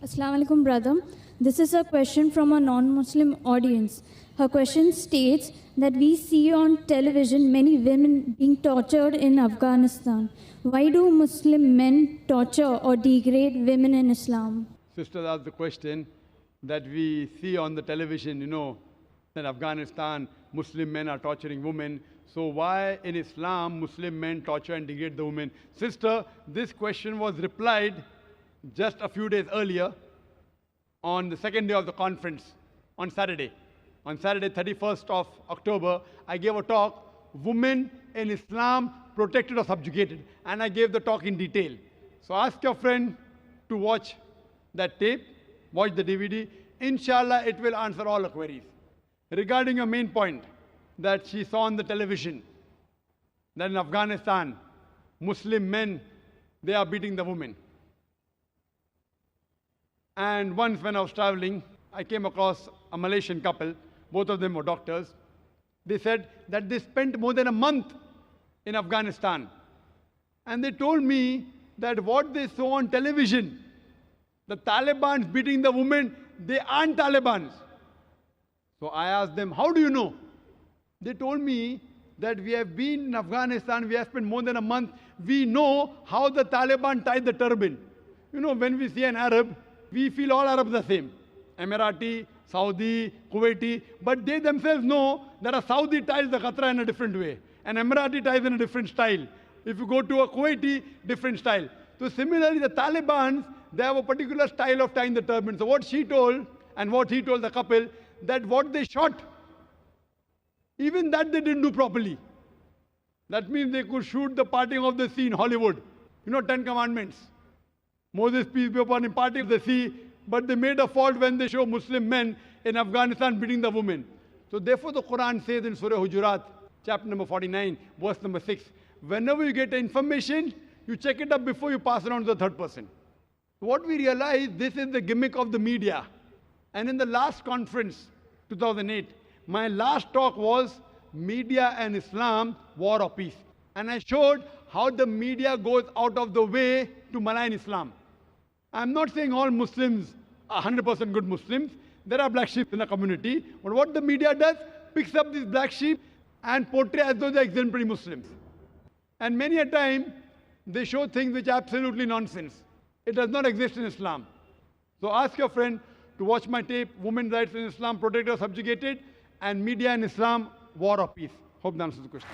Assalamu alaikum, brother. This is a question from a non-Muslim audience. Her question states that we see on television many women being tortured in Afghanistan. Why do Muslim men torture or degrade women in Islam? Sister asked the question that we see on the television, that Afghanistan, Muslim men are torturing women. So why in Islam, Muslim men torture and degrade the women? Sister, this question was replied just a few days earlier on the second day of the conference, on Saturday. On Saturday, 31st of October, I gave a talk, Women in Islam Protected or Subjugated. And I gave the talk in detail. So ask your friend to watch that tape, watch the DVD. Inshallah, it will answer all the queries. Regarding your main point, that she saw on the television, that in Afghanistan, Muslim men, they are beating the women. And once when I was traveling, I came across a Malaysian couple, both of them were doctors. They said that they spent more than a month in Afghanistan. And they told me that what they saw on television, the Taliban's beating the women, they aren't Talibans. So I asked them, how do you know? They told me that we have been in Afghanistan, we have spent more than a month. We know how the Taliban tied the turban. When we see an Arab, we feel all Arabs the same. Emirati, Saudi, Kuwaiti. But they themselves know that a Saudi ties the Qatra in a different way. An Emirati ties in a different style. If you go to a Kuwaiti, different style. So similarly, the Taliban, they have a particular style of tying the turban. So what she told and what he told the couple, that what they shot, even that they didn't do properly. That means they could shoot the parting of the sea in Hollywood. 10 Commandments. Moses, peace be upon him, parting of the sea, but they made a fault when they show Muslim men in Afghanistan beating the women. So therefore the Quran says in Surah Hujurat, chapter number 49, verse number 6, whenever you get information, you check it up before you pass it on to the third person. What we realize, this is the gimmick of the media. And in the last conference, 2008, my last talk was Media and Islam, War or Peace. And I showed how the media goes out of the way to malign Islam. I'm not saying all Muslims are 100% good Muslims. There are black sheep in the community. But what the media does, picks up these black sheep and portray as though they're exemplary Muslims. And many a time, they show things which are absolutely nonsense. It does not exist in Islam. So ask your friend to watch my tape, Women's Rights in Islam, Protected or Subjugated, and Media in Islam, War or Peace. Hope that answers the question.